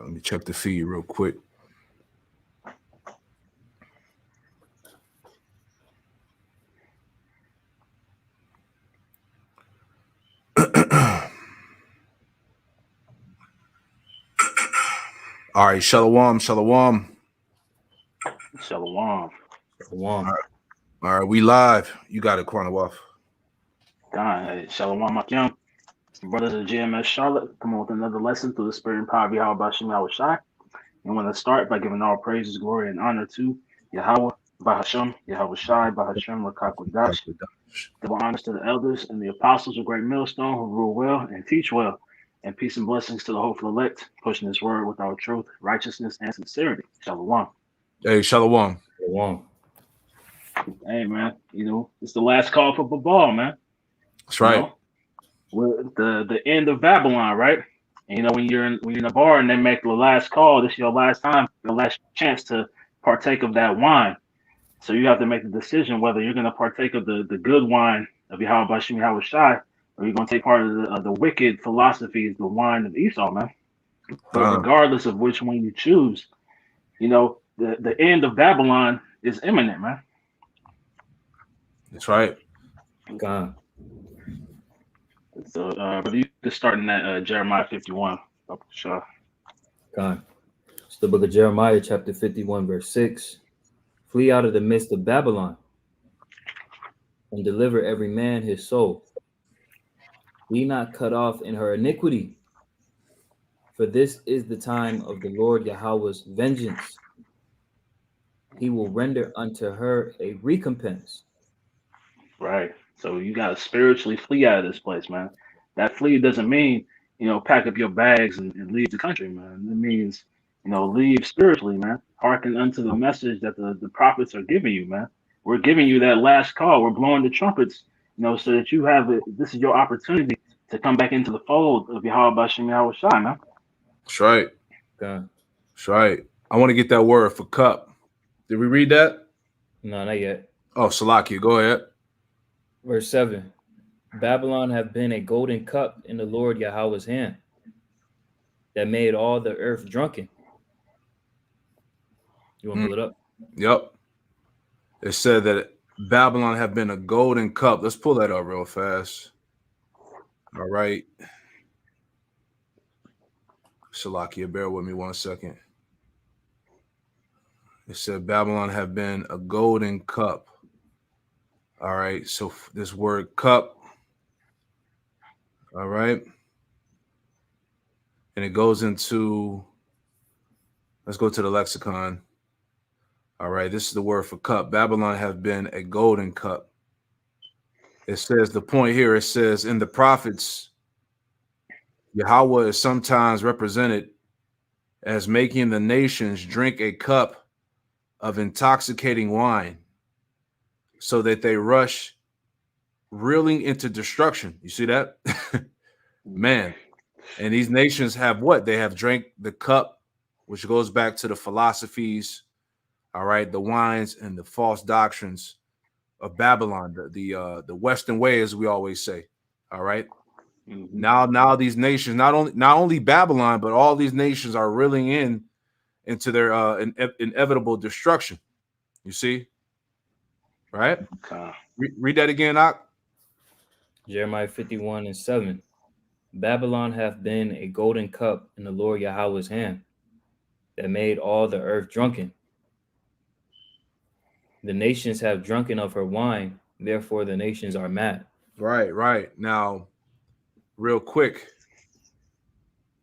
Let me check the feed real quick. All right, shalom, shalom. Shalom. Shalom. All right, we live. You got it, Kwanawaf. God, Shalom, Akim. Brothers of GMS Charlotte, come on with another lesson through the spirit and power of Yahweh Bashim Yahweh Shai. And want to start by giving all praises, glory, and honor to Yahweh, Bahasham, Yahweh Shai, Bahasham, Rakakwadash. Double honors to the elders and the apostles of Great Millstone who rule well and teach well. And peace and blessings to the hopeful elect, pushing this word with our truth, righteousness, and sincerity. Shalom. Hey, shalom. Shalom. Hey, man, it's the last call for Babal, man. That's right. With the end of Babylon, right? And when you're in a bar and they make the last call, this is your last time, your last chance to partake of that wine. So you have to make the decision whether you're going to partake of the good wine of Yahweh Bashim Yahweh Shai, or you're going to take part of the wicked philosophies, the wine of Esau, man. But regardless of which one you choose, the end of Babylon is imminent, man. That's right. God. So, but you can start in that Jeremiah 51. Sure. God. It's the book of Jeremiah, chapter 51, verse 6. Flee out of the midst of Babylon and deliver every man his soul. Be not cut off in her iniquity, for this is the time of the Lord Yahweh's vengeance. He will render unto her a recompense. Right. So you got to spiritually flee out of this place, man. That flee doesn't mean, pack up your bags and leave the country, man. It means, leave spiritually, man. Hearken unto the message that the prophets are giving you, man. We're giving you that last call. We're blowing the trumpets, so that you have it. This is your opportunity to come back into the fold of Yahweh Bashim Yahweh Shai, man. That's right. God. That's right. I want to get that word for cup. Did we read that? No, not yet. Oh, Salakia, go ahead. Verse 7. Babylon have been a golden cup in the Lord Yahweh's hand that made all the earth drunken. You want to pull it up? Yep. It said that Babylon have been a golden cup. Let's pull that up real fast. All right. Salakia, bear with me 1 second. It said Babylon have been a golden cup. All right. So this word cup. All right. And it goes into, let's go to the lexicon. All right. This is the word for cup. Babylon have been a golden cup. It says the point here, it says in the prophets, Yahweh is sometimes represented as making the nations drink a cup of intoxicating wine so that they rush reeling into destruction. You see that? Man. And these nations have what? They have drank the cup, which goes back to the philosophies, all right, the wines and the false doctrines of Babylon, the Western way, as we always say. All right. Mm-hmm. Now these nations, not only Babylon, but all these nations are reeling into their inevitable destruction. You see? Right? Okay. Read that again, Ak. Jeremiah 51 and 7. Babylon hath been a golden cup in the Lord Yahweh's hand that made all the earth drunken. The nations have drunken of her wine, therefore the nations are mad. Right. Now, real quick,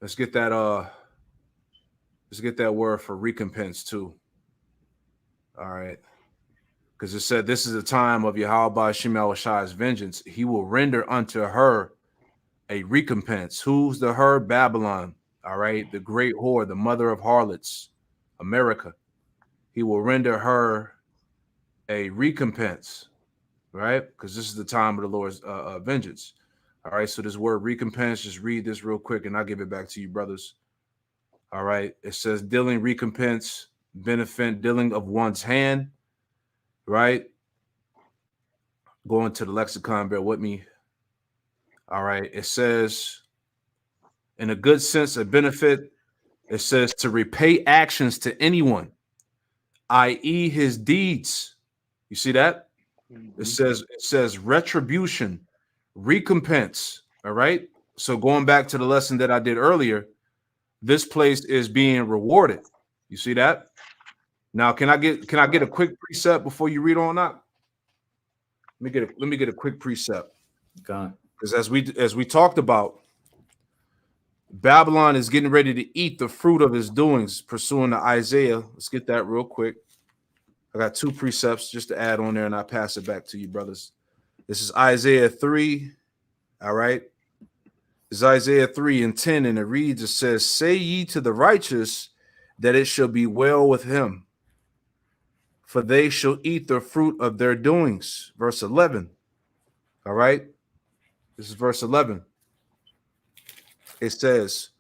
let's get that word for recompense too. All right. Because it said this is a time of Yahweh Bashim Yahweh Shai's vengeance. He will render unto her a recompense. Who's the her? Babylon. All right. The great whore, the mother of harlots, America. He will render her a recompense, right? Because this is the time of the Lord's vengeance. All right. So this word recompense, just read this real quick and I'll give it back to you, brothers. All right. It says dealing recompense, benefit, dealing of one's hand, right? Going to the lexicon, bear with me. All right. It says, in a good sense, a benefit It says to repay actions to anyone, i.e., his deeds. You see that? It says retribution, recompense. All right. So going back to the lesson that I did earlier, this place is being rewarded. You see that? Now, can I get a quick precept before you read on that? Let me get a quick precept. God. Because as we talked about, Babylon is getting ready to eat the fruit of his doings, pursuing the Isaiah. Let's get that real quick. I got two precepts just to add on there, and I pass it back to you, brothers. This is Isaiah 3. All right. It's Isaiah 3:10, and it reads, it says, say ye to the righteous that it shall be well with him, for they shall eat the fruit of their doings. Verse 11. All right. This is verse 11. It says,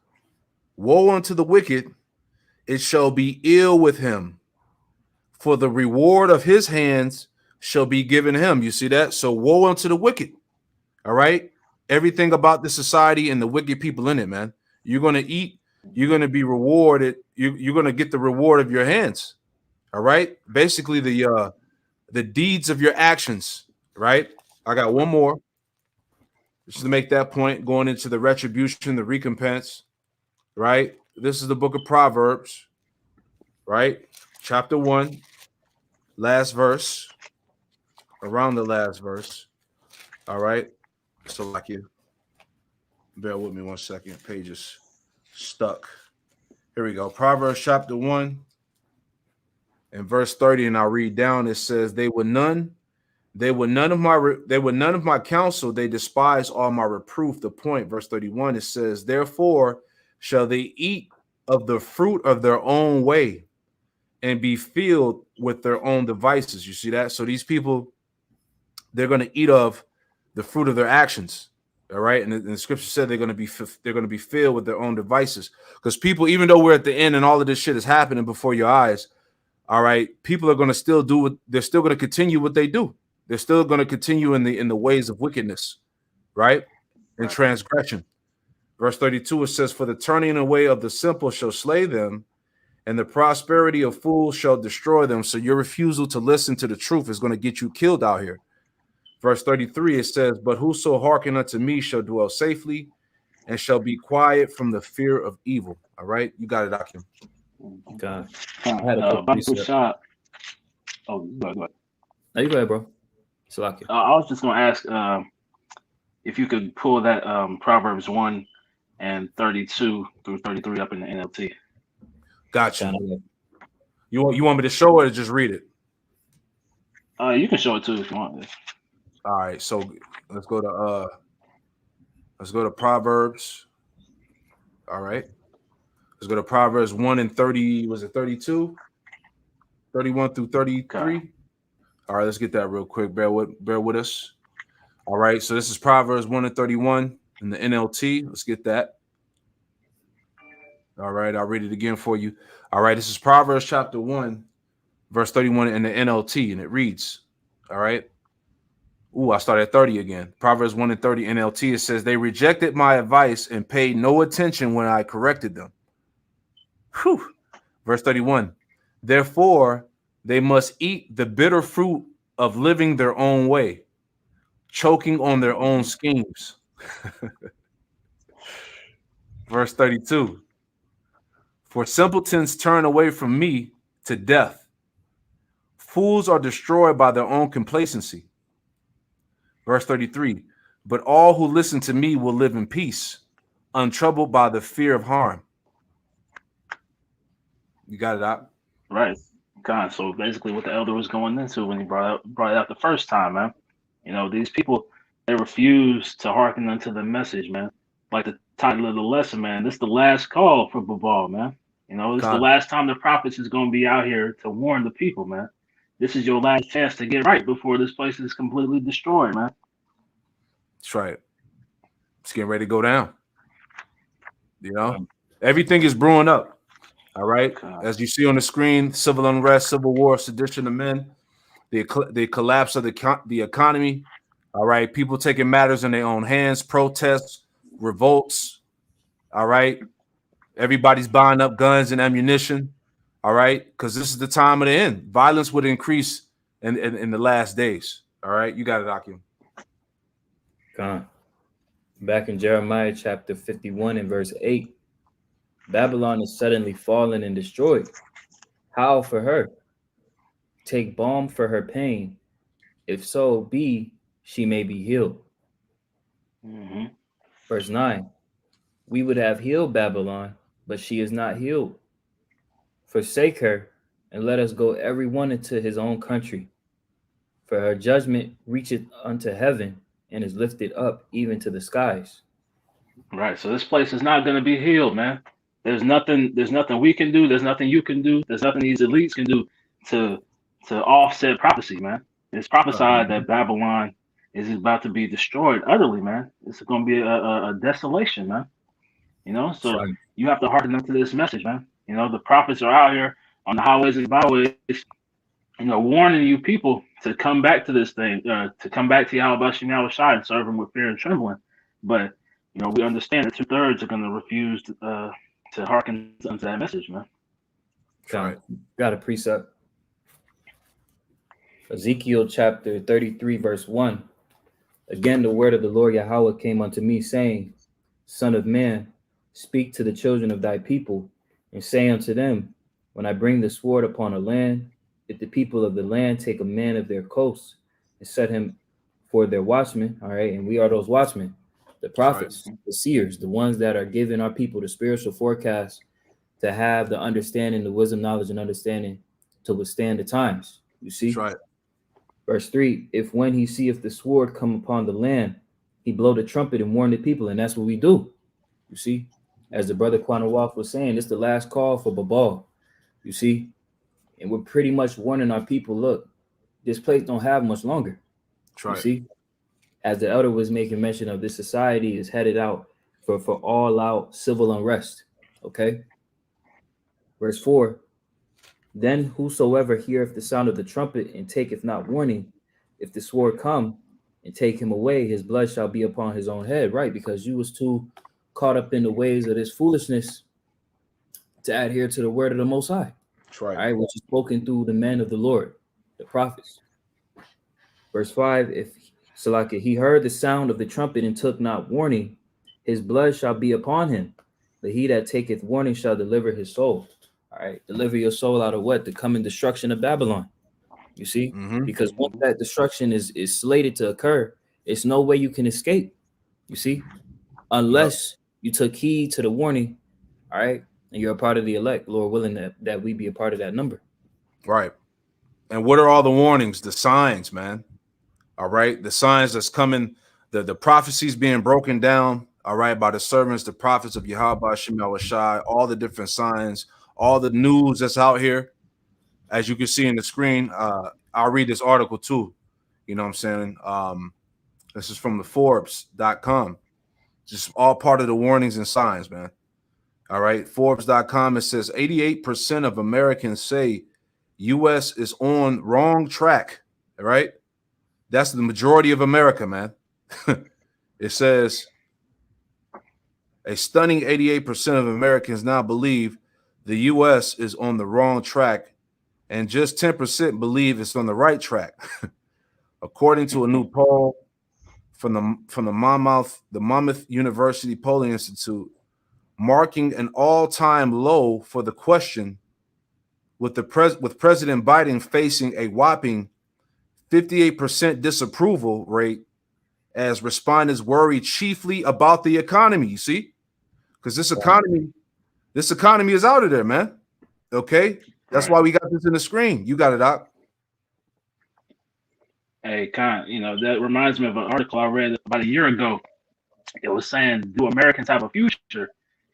woe unto the wicked, it shall be ill with him, for the reward of his hands shall be given him. You see that? So woe unto the wicked. All right. Everything about the society and the wicked people in it, man. You're going to eat. You're going to be rewarded. You're going to get the reward of your hands. All right. Basically, the deeds of your actions. Right. I got one more. Just to make that point, going into the retribution, the recompense. Right. This is the book of Proverbs. Right. Chapter 1. Last verse. Around the last verse. All right. So like you. Bear with me 1 second. Page is stuck. Here we go. Proverbs chapter 1 and verse 30, and I'll read down. It says, they were none of my counsel, they despise all my reproof. The point, verse 31, it says, therefore shall they eat of the fruit of their own way and be filled with their own devices. You see that? So these people, they're going to eat of the fruit of their actions. All right. And the scripture said they're going to be filled with their own devices, because people, even though we're at the end and all of this shit is happening before your eyes. All right. People are going to still do what they're still going to continue what they do. They're still going to continue in the ways of wickedness. Right. And transgression. Verse 32, it says, for the turning away of the simple shall slay them, and the prosperity of fools shall destroy them. So your refusal to listen to the truth is going to get you killed out here. Verse 33, it says, but whoso hearken unto me shall dwell safely and shall be quiet from the fear of evil. All right. You got it, Akim. God. Bible shot. Oh, go ahead. No, you go ahead, bro. Salakia. I was just going to ask if you could pull that Proverbs 1 and 32 through 33 up in the NLT. Gotcha. You want me to show it or just read it? You can show it too if you want. All right, so let's go to Proverbs. All right. Let's go to Proverbs 1 and 30. Was it 32? 31 through 33. Okay. All right, let's get that real quick. Bear with us. All right, so this is Proverbs 1 and 31 in the NLT. Let's get that. All right, I'll read it again for you. All right, this is Proverbs chapter 1, verse 31 in the NLT, and it reads, all right. Ooh, I started at 30 again. Proverbs 1 and 30 NLT, it says, they rejected my advice and paid no attention when I corrected them. Whew. Verse 31, therefore they must eat the bitter fruit of living their own way, choking on their own schemes. Verse 32, for simpletons turn away from me to death. Fools are destroyed by their own complacency. Verse 33, but all who listen to me will live in peace, untroubled by the fear of harm. You got it out? Right. God, so basically what the elder was going into when he brought it out the first time, man. You know, these people, they refuse to hearken unto the message, man. Like the title of the lesson, man, this is the last call for Babal, man. You know, this is the last time the prophets is going to be out here to warn the people, man. This is your last chance to get right before this place is completely destroyed, man. That's right. It's getting ready to go down. You know, everything is brewing up. All right. As you see on the screen, civil unrest, civil war, sedition of men, the collapse of the economy. All right. People taking matters in their own hands, protests, revolts. All right. Everybody's buying up guns and ammunition. All right, because this is the time of the end. Violence would increase in the last days. All right, you got it, Akim. Con. Back in Jeremiah chapter 51 and verse 8, Babylon is suddenly fallen and destroyed. Howl for her. Take balm for her pain. If so be she may be healed. Mm-hmm. Verse 9, we would have healed Babylon, but she is not healed. Forsake her, and let us go every one into his own country. For her judgment reacheth unto heaven, and is lifted up even to the skies. Right. So this place is not going to be healed, man. There's nothing. There's nothing we can do. There's nothing you can do. There's nothing these elites can do to offset prophecy, man. It's prophesied that Babylon is about to be destroyed utterly, man. It's going to be a desolation, man. You know, so Right. you have to hearken up to this message, man. You know, the prophets are out here on the highways and byways, you know, warning you people to come back to this thing, to come back to Yahweh Shai and serve him with fear and trembling. But you know, we understand that 2/3 are going to refuse to hearken unto that message, man. Right. Got a precept. Ezekiel chapter 33, verse 1. Again, the word of the Lord Yahweh came unto me, saying, Son of man, speak to the children of thy people, and say unto them, when I bring the sword upon a land, if the people of the land take a man of their coast and set him for their watchmen, all right, and we are those watchmen, the prophets, the seers, the ones that are giving our people the spiritual forecast to have the understanding, the wisdom, knowledge, and understanding to withstand the times. You see? That's right. Verse 3, if when he seeth the sword come upon the land, he blow the trumpet and warn the people, and that's what we do. You see? As the brother Quanawaf was saying, it's the last call for Babal. You see? And we're pretty much warning our people, look, this place don't have much longer. That's right. You see? As the elder was making mention of, this society is headed out for all out civil unrest. Okay? Verse 4, then whosoever heareth the sound of the trumpet and taketh not warning, if the sword come and take him away, his blood shall be upon his own head, right? Because you was too caught up in the ways of this foolishness to adhere to the word of the Most High. That's right. All right, which is spoken through the men of the Lord, the prophets. Verse 5, if Salaki, he heard the sound of the trumpet and took not warning, his blood shall be upon him, but he that taketh warning shall deliver his soul. All right, deliver your soul out of what? The coming destruction of Babylon. You see? Mm-hmm. Because once that destruction is slated to occur, it's no way you can escape. You see? Unless you took heed to the warning, all right, and you're a part of the elect, Lord willing that we be a part of that number. Right. And what are all the warnings, the signs, man? All right, the signs that's coming, the prophecies being broken down, all right, by the servants, the prophets of Yahweh Shemel Shai, all the different signs, all the news that's out here. As you can see in the screen, I'll read this article too. You know what I'm saying? This is from the Forbes.com. Just all part of the warnings and signs, man. All right, Forbes.com, it says 88% of Americans say U.S. is on wrong track. All right. That's the majority of America, man. It says a stunning 88% of Americans now believe the U.S. is on the wrong track, and just 10% believe it's on the right track. According to a new poll from the Monmouth University Polling Institute, marking an all-time low for the question, with President Biden facing a whopping 58% disapproval rate as respondents worry chiefly about the economy. You see, because this economy is out of there, man. Okay, that's why we got this in the screen. You got it, Doc. Hey, Con, you know, that reminds me of an article I read about a year ago. It was saying, do Americans have a future?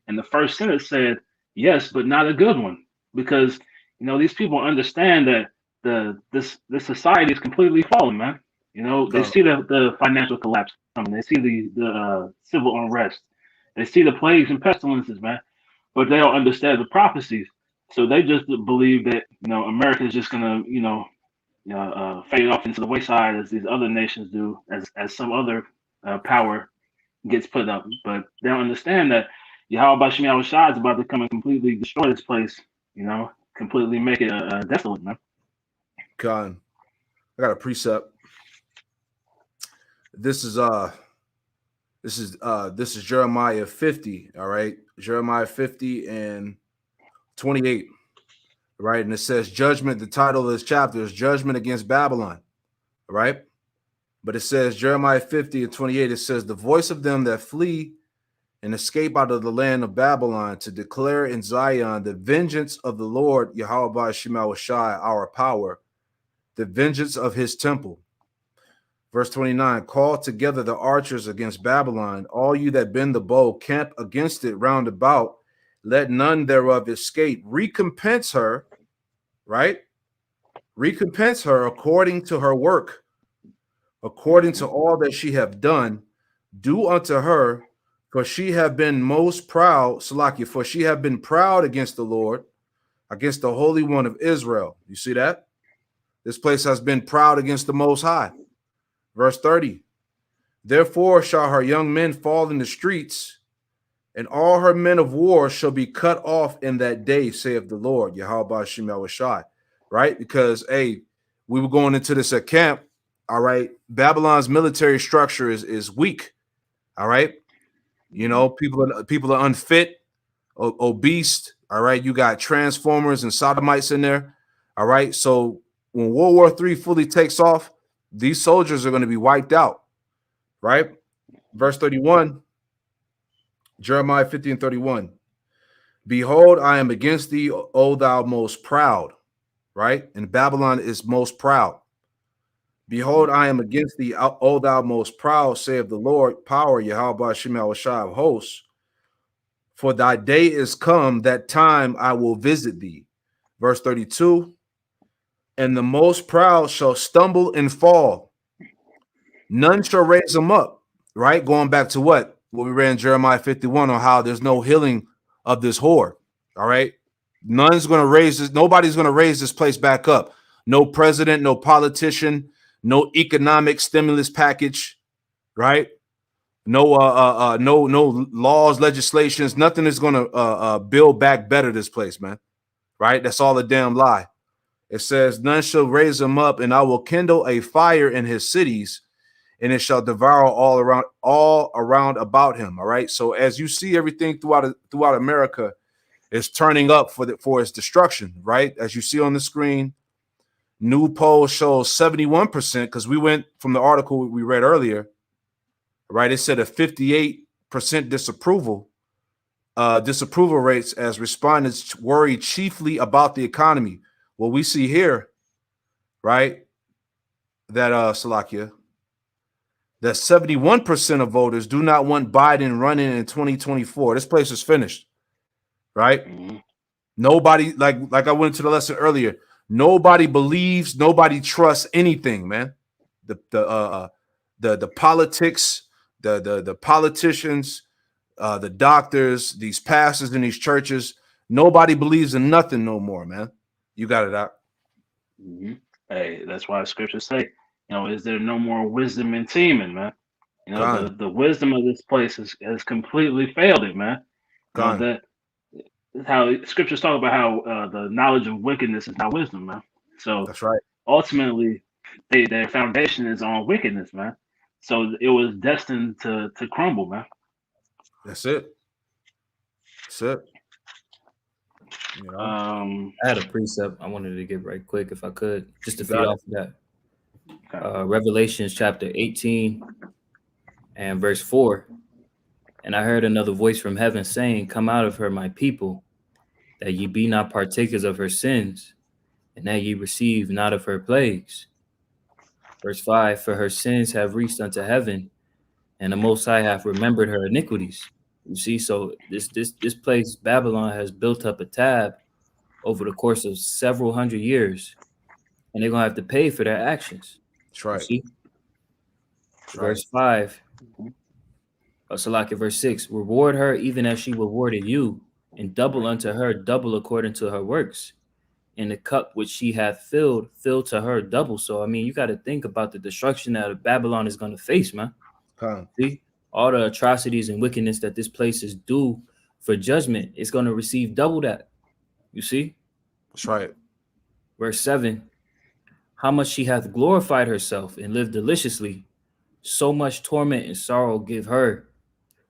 And the first sentence said, yes, but not a good one. Because, you know, these people understand that this society is completely fallen, man. You know, they see the financial collapse coming. They see the civil unrest. They see the plagues and pestilences, man. But they don't understand the prophecies. So they just believe that, you know, America is just going to, fade off into the wayside as these other nations do, as some other power gets put up. But they don't understand that, Yahweh Shemiah Shai is about to come and completely destroy this place. Completely make it desolate, man. God, I got a precept. This is Jeremiah 50. All right, Jeremiah 50 and 28. Right, and it says judgment. The title of this chapter is Judgment Against Babylon. All right, but it says Jeremiah 50 and 28. It says the voice of them that flee and escape out of the land of Babylon to declare in Zion the vengeance of the Lord Yahweh Shema Shai, our power, the vengeance of his temple. Verse 29, call together the archers against Babylon, all you that bend the bow, camp against it round about, let none thereof escape. Recompense her, right? Recompense her according to her work, according to all that she have done. Do unto her, for she have been most proud, Salakia, for she have been proud against the Lord, against the Holy One of Israel. You see that? This place has been proud against the Most High. Verse 30, therefore shall her young men fall in the streets, and all her men of war shall be cut off in that day, saith the Lord, Yahweh Shema Shai. Right? Because, hey, we were going into this at camp. All right. Babylon's military structure is weak. All right. You know, people are unfit, obese. All right. You got transformers and sodomites in there. All right. So when World War III fully takes off, these soldiers are going to be wiped out. Right. Verse 31, Jeremiah 50 and 31. Behold, I am against thee, O thou most proud. Right. And Babylon is most proud. Behold, I am against thee, O thou most proud, saith the Lord, power, Yahweh Shema Shai of hosts. For thy day is come, that time I will visit thee. Verse 32, and the most proud shall stumble and fall. None shall raise them up. Right? Going back to what we read in Jeremiah 51 on how there's no healing of this whore. All right? Nobody's going to raise this place back up. No president, no politician, no economic stimulus package, right? No laws, legislations, nothing is going to build back better this place, man. Right? That's all a damn lie. It says, none shall raise him up, and I will kindle a fire in his cities, and it shall devour all around about him. All right. So as you see, everything throughout America is turning up for its destruction, right? As you see on the screen. New poll shows 71%, because we went from the article we read earlier, right? It said a 58% disapproval rates as respondents worry chiefly about the economy. Well, we see here, right, that Salakia, that 71% of voters do not want Biden running in 2024. This place is finished, right? Mm-hmm. Nobody, like I went to the lesson earlier, nobody believes, nobody trusts anything, man. The politics, the politicians, the doctors, these pastors in these churches, nobody believes in nothing no more, man. You got it out. Mm-hmm. Hey, that's why scriptures say, is there no more wisdom in teaming, man? The wisdom of this place has completely failed it, man. That how scriptures talk about how the knowledge of wickedness is not wisdom, man. So that's right. Ultimately, their foundation is on wickedness, man. So it was destined to crumble, man. That's it. That's it. I had a precept I wanted to get right quick, if I could, just to feed off of that. Okay. Revelations chapter 18 and verse 4. And I heard another voice from heaven saying, come out of her, my people, that ye be not partakers of her sins, and that ye receive not of her plagues. Verse 5, for her sins have reached unto heaven, and the Most High hath remembered her iniquities. You see, so this place, Babylon, has built up a tab over the course of several hundred years, and they're going to have to pay for their actions. That's right. You see? Verse 5, Salaki, verse 6, reward her even as she rewarded you, and double unto her, double according to her works. And the cup which she hath filled, fill to her double. So, I mean, you got to think about the destruction that Babylon is going to face, man. See? All the atrocities and wickedness that this place is due For judgment, it's going to receive double that. You see? That's right. Verse 7, how much she hath glorified herself and lived deliciously, so much torment and sorrow give her.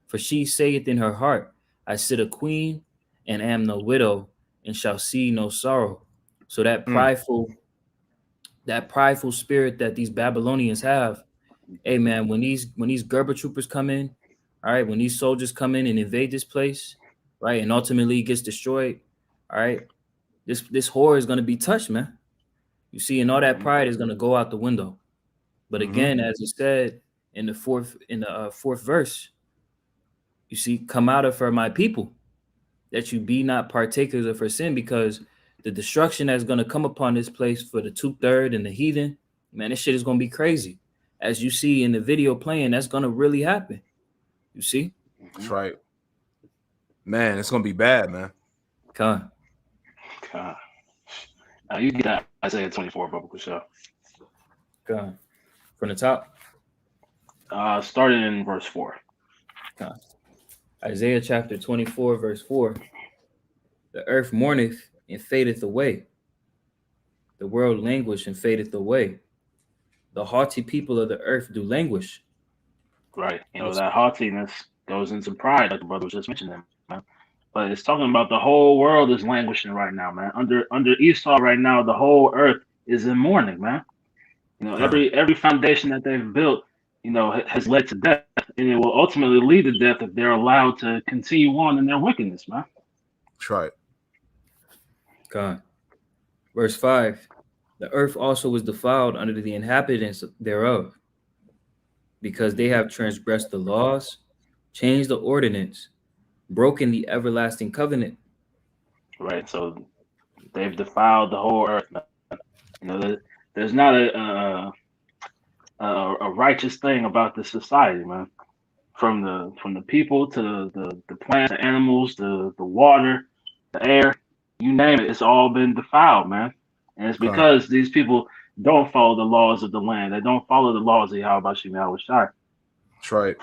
For she saith in her heart, I sit a queen and am no widow, and shall see no sorrow. So that prideful spirit that these Babylonians have, hey man, when these Gerber troopers come in, all right, when these soldiers come in and invade this place, right, and ultimately gets destroyed, all right, this whore is gonna be touched, man. You see, and all that pride is gonna go out the window. But again, as it said in the fourth verse, you see, come out of her, my people, that you be not partakers of her sin, because the destruction that's gonna come upon this place for the 2/3 and the heathen, man, this shit is gonna be crazy. As you see in the video playing, that's gonna really happen. You see? That's right. Man, it's gonna be bad, man. Come God. You get that Isaiah 24, Babal, show. on. From the top. Starting in verse 4. Isaiah chapter 24, verse 4. The earth mourneth and fadeth away. The world languish and fadeth away. The haughty people of the earth do languish. Right. That haughtiness goes into pride, like the brother was just mentioning, man. But it's talking about the whole world is languishing right now, man. Under Esau right now, the whole earth is in mourning, man. Every foundation that they've built, has led to death, and it will ultimately lead to death if they're allowed to continue on in their wickedness, man. That's right. God. Verse 5. The earth also was defiled under the inhabitants thereof, because they have transgressed the laws, changed the ordinance, broken the everlasting covenant. Right. So they've defiled the whole earth, man. There's not a righteous thing about this society, man. From the people to the plants, the animals, the water, the air, you name it, it's all been defiled, man. And it's because these people don't follow the laws of the land. They don't follow the laws of Yahweh Shem Yahweh Shai. That's right.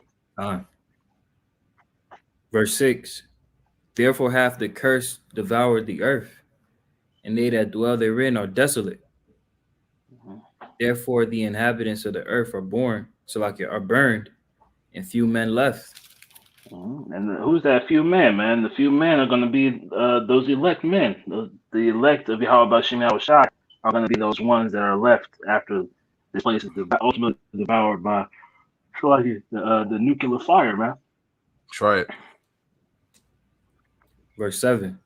Verse 6. Therefore hath the curse devoured the earth, and they that dwell therein are desolate. Therefore the inhabitants of the earth are burned, and few men left. And who's that few men, man? The few men are going to be those elect men. The elect of Yahweh Shem Yahweh Shai are going to be those ones that are left after this place is ultimately devoured by the nuclear fire, man. That's right. Verse 7.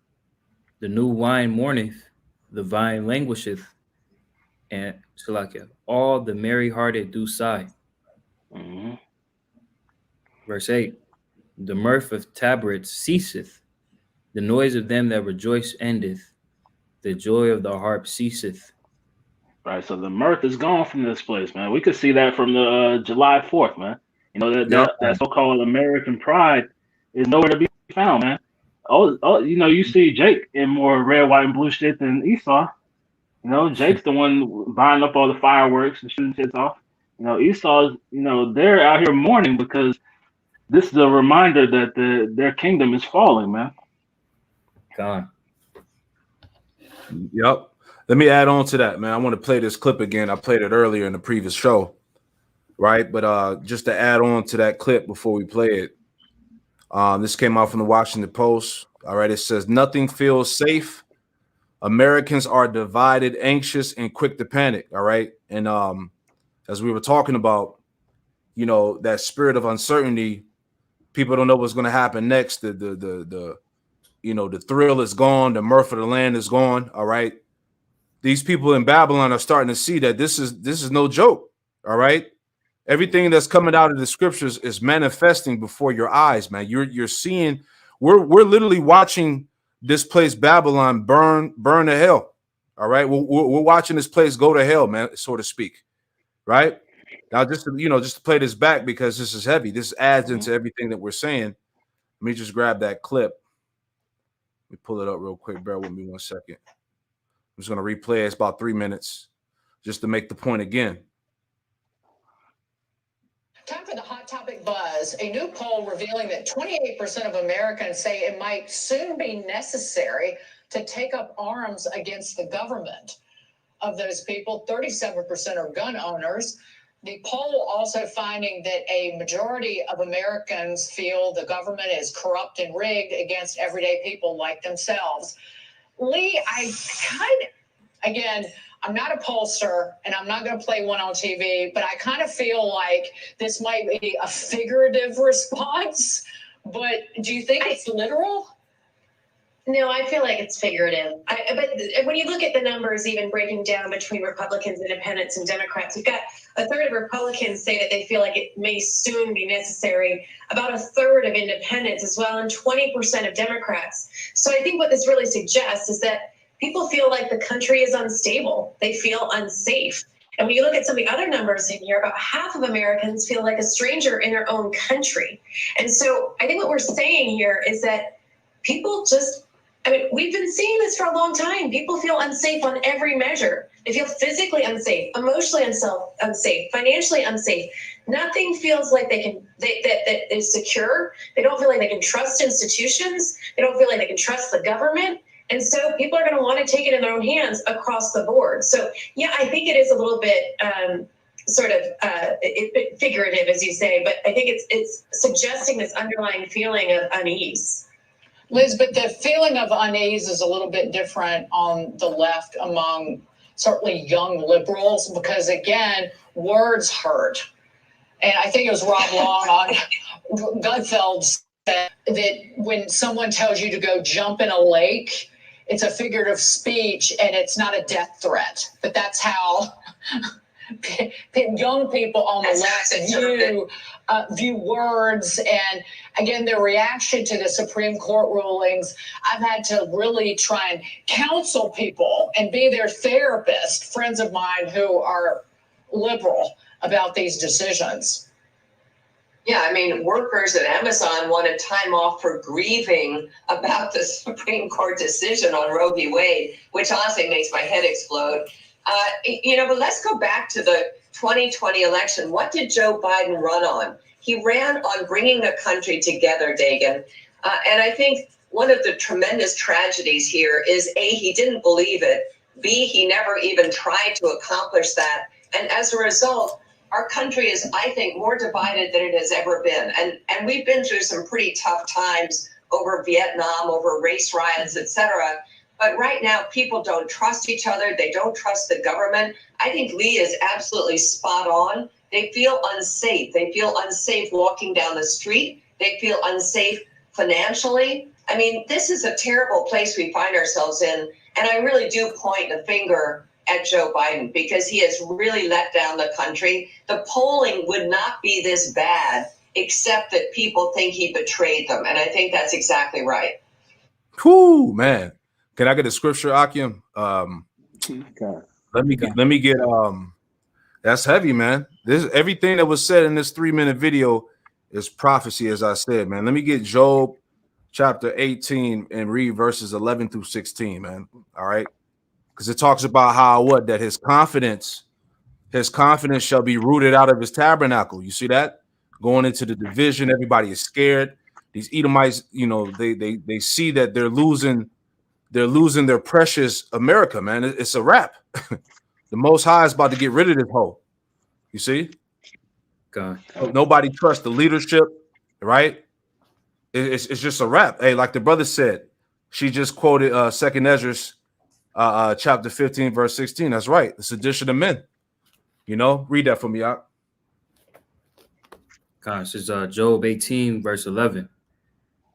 The new wine mourneth, the vine languisheth, and all the merry-hearted do sigh. Verse 8. The mirth of tabrets ceaseth, the noise of them that rejoice endeth, the joy of the harp ceaseth. Right, so the mirth is gone from this place, man. We could see that from the July 4th, man. That so-called American pride is nowhere to be found, man. You see Jake in more red, white, and blue shit than Esau. Jake's the one buying up all the fireworks and shooting shit off. Esau's, they're out here mourning because this is a reminder that their kingdom is falling, man. God. Yep. Let me add on to that, man. I want to play this clip again. I played it earlier in the previous show, right? But just to add on to that clip before we play it, this came out from the Washington Post. All right, it says nothing feels safe. Americans are divided, anxious, and quick to panic. All right, and as we were talking about, that spirit of uncertainty. People don't know what's going to happen next. The thrill is gone. The mirth of the land is gone. All right. These people in Babylon are starting to see that this is no joke. All right. Everything that's coming out of the scriptures is manifesting before your eyes, man. You're seeing. We're literally watching this place Babylon burn to hell. All right. We're watching this place go to hell, man, so to speak. Right. Now, just to play this back because this is heavy. This adds into everything that we're saying. Let me just grab that clip. Let me pull it up real quick. Bear with me 1 second. I'm just going to replay it. It's about 3 minutes just to make the point again. Time for the hot Hot topic buzz. A new poll revealing that 28% of Americans say it might soon be necessary to take up arms against the government. Of those people, 37% are gun owners. The poll also finding that a majority of Americans feel the government is corrupt and rigged against everyday people like themselves. Lee, I kind of, again, I'm not a pollster and I'm not going to play one on TV, but I kind of feel like this might be a figurative response. But do you think it's literal? No, I feel like it's figurative. But when you look at the numbers, even breaking down between Republicans, Independents, and Democrats, you've got a third of Republicans say that they feel like it may soon be necessary, about a third of Independents as well, and 20% of Democrats. So I think what this really suggests is that people feel like the country is unstable. They feel unsafe. And when you look at some of the other numbers in here, about half of Americans feel like a stranger in their own country. And so I think what we're saying here is that people just, I mean, we've been seeing this for a long time. People feel unsafe on every measure. They feel physically unsafe, emotionally unsafe, financially unsafe. Nothing feels like that is secure. They don't feel like they can trust institutions. They don't feel like they can trust the government. And so people are going to want to take it in their own hands across the board. So, yeah, I think it is a little bit figurative, as you say, but I think it's suggesting this underlying feeling of unease. Liz, but the feeling of unease is a little bit different on the left among certainly young liberals, because again, words hurt. And I think it was Rob Long on Gutfeld said that when someone tells you to go jump in a lake, it's a figurative speech and it's not a death threat. But that's how young people on the left view words. And again, their reaction to the Supreme Court rulings, I've had to really try and counsel people and be their therapist, friends of mine who are liberal, about these decisions. Yeah, I mean, workers at Amazon wanted time off for grieving about the Supreme Court decision on Roe v. Wade, which honestly makes my head explode. But let's go back to the 2020 election. What did Joe Biden run on? He ran on bringing the country together, Dagan. And I think one of the tremendous tragedies here is A, he didn't believe it. B, he never even tried to accomplish that. And as a result, our country is, I think, more divided than it has ever been. And we've been through some pretty tough times over Vietnam, over race riots, et cetera. But right now, people don't trust each other. They don't trust the government. I think Lee is absolutely spot on. They feel unsafe. They feel unsafe walking down the street. They feel unsafe financially. I mean, this is a terrible place we find ourselves in. And I really do point the finger at Joe Biden because he has really let down the country. The polling would not be this bad except that people think he betrayed them. And I think that's exactly right. Whew, man. Can I get a scripture, Akim? Let me get that's heavy, man. This everything that was said in this 3-minute video is prophecy, as I said, man. Let me get Job chapter 18 and read verses 11 through 16, man. All right. Because it talks about how that his confidence shall be rooted out of his tabernacle. You see that? Going into the division, everybody is scared. These Edomites, they see that they're losing their precious America, man. It's a wrap. The Most High is about to get rid of this hoe. You see? God. Nobody trusts the leadership, right? It's just a wrap. Hey, like the brother said, she just quoted 2nd Ezra, chapter 15, verse 16. That's right. The sedition of men. Read that for me out. God, this is Job 18, verse 11.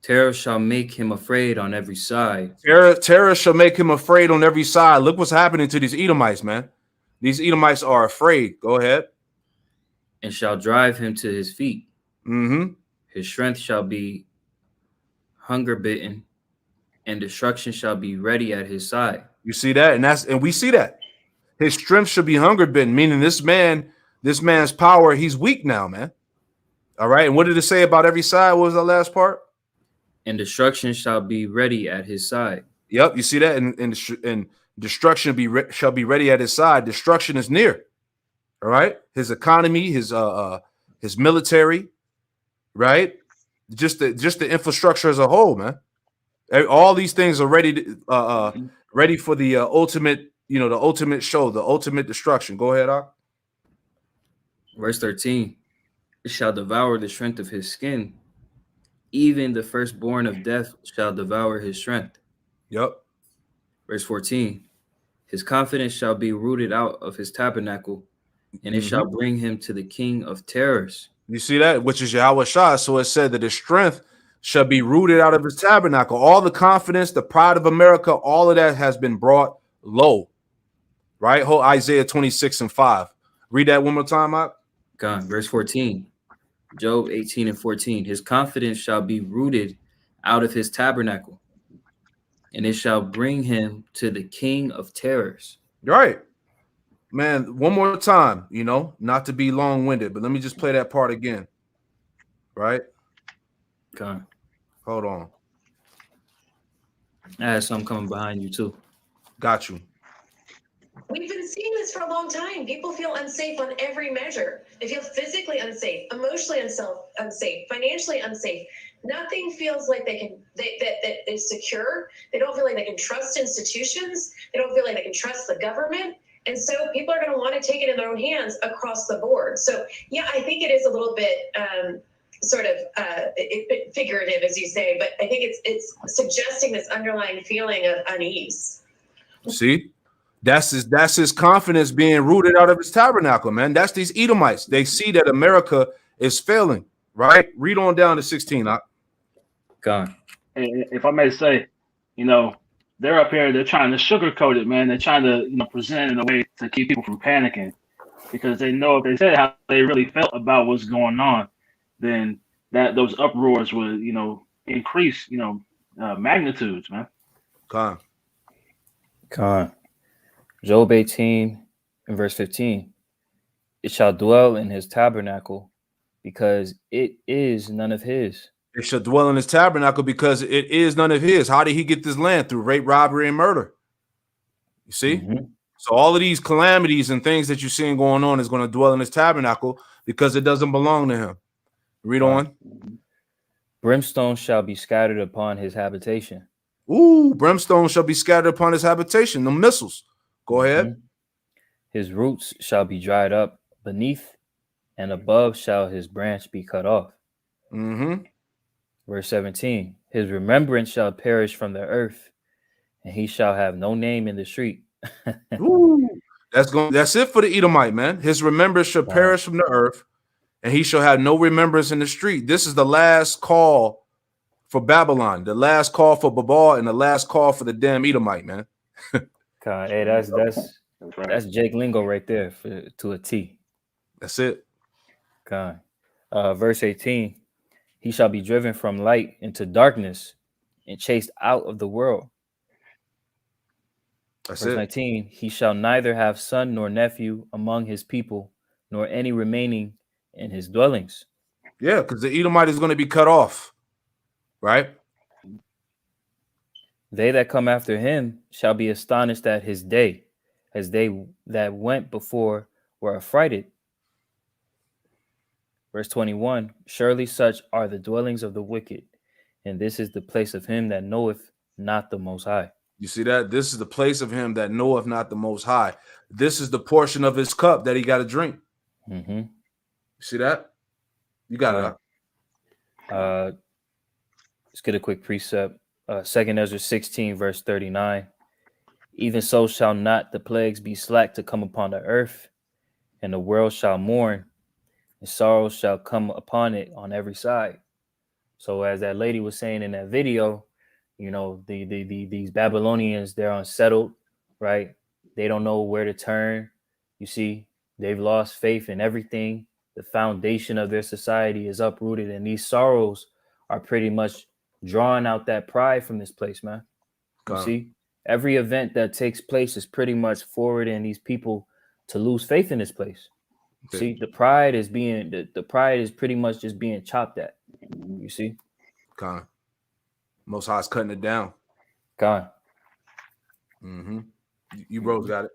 Terror shall make him afraid on every side. Terror shall make him afraid on every side. Look what's happening to these Edomites, man. These Edomites are afraid. Go ahead. And shall drive him to his feet. Mm-hmm. His strength shall be hunger bitten, and destruction shall be ready at his side. You see that? And we see that. His strength should be hunger bitten, meaning this man's power, he's weak now, man. All right. And what did it say about every side? What was the last part? And destruction shall be ready at his side. Yep, you see that? And destruction shall be ready at his side. Destruction is near. All right. His economy, his military, right? Just the infrastructure as a whole, man. All these things are ready to, ready for the ultimate, the ultimate show, the ultimate destruction. Go ahead, Ak. Verse 13, it shall devour the strength of his skin. Even the firstborn of death shall devour his strength. Yep. Verse 14, his confidence shall be rooted out of his tabernacle, and it shall bring him to the king of terrors. You see that? Which is Yahweh Shah. So it said that his strength shall be rooted out of his tabernacle. All the confidence, the pride of America, all of that has been brought low. Right? Whole Isaiah 26:5. Read that one more time, Ak. God, verse 14, Job 18 and 14, his confidence shall be rooted out of his tabernacle, and it shall bring him to the king of terrors. Right. Man, one more time, not to be long-winded, but let me just play that part again. Right? God. Hold on. I had something coming behind you too. Got you. We've been seeing this for a long time. People feel unsafe on every measure. They feel physically unsafe, emotionally unsafe, financially unsafe. Nothing feels like that is secure. They don't feel like they can trust institutions. They don't feel like they can trust the government. And so people are going to want to take it in their own hands across the board. So, yeah, I think it is a little bit figurative, as you say, but I think it's suggesting this underlying feeling of unease. See? That's his confidence being rooted out of his tabernacle, man. That's these Edomites. They see that America is failing, right? Read on down to 16. God. If I may say, they're up here, they're trying to sugarcoat it, man. They're trying to, present it in a way to keep people from panicking, because they know if they said how they really felt about what's going on, then those uproars would, increase, magnitudes, man. God. Job 18 and verse 15, it shall dwell in his tabernacle because it is none of his. It shall dwell in his tabernacle because it is none of his. How did he get this land? Through rape, robbery, and murder. You see? So all of these calamities and things that you're seeing going on is going to dwell in his tabernacle because it doesn't belong to him. Read on. Brimstone shall be scattered upon his habitation. Ooh, brimstone shall be scattered upon his habitation. The missiles. Go ahead. His roots shall be dried up beneath, and above shall his branch be cut off. Verse 17, his remembrance shall perish from the earth, and he shall have no name in the street. Ooh, that's it for the Edomite, man. His remembrance shall perish from the earth, and he shall have no remembrance in the street. This is the last call for Babylon, the last call for Babal, and the last call for the damn Edomite, man. God, hey, that's Jake lingo right there to a T. That's it. God. Verse 18, he shall be driven from light into darkness and chased out of the world. That's Verse it. 19, he shall neither have son nor nephew among his people, nor any remaining in his dwellings. Yeah, because the Edomite is going to be cut off, right? They that come after him shall be astonished at his day, as they that went before were affrighted. Verse 21, surely such are the dwellings of the wicked, and this is the place of him that knoweth not the Most High. You see that? This is the place of him that knoweth not the Most High. This is the portion of his cup that he got to drink. You see that? You got it. Let's get a quick precept. 2 Ezra 16, verse 39. Even so shall not the plagues be slack to come upon the earth, and the world shall mourn, and sorrow shall come upon it on every side. So as that lady was saying in that video, these Babylonians, they're unsettled, right? They don't know where to turn. You see, they've lost faith in everything. The foundation of their society is uprooted, and these sorrows are pretty much drawing out that pride from this place, man. You see, every event that takes place is pretty much forwarding these people to lose faith in this place. See, the pride is pretty much just being chopped at. You see, Most High's cutting it down. You bros got it.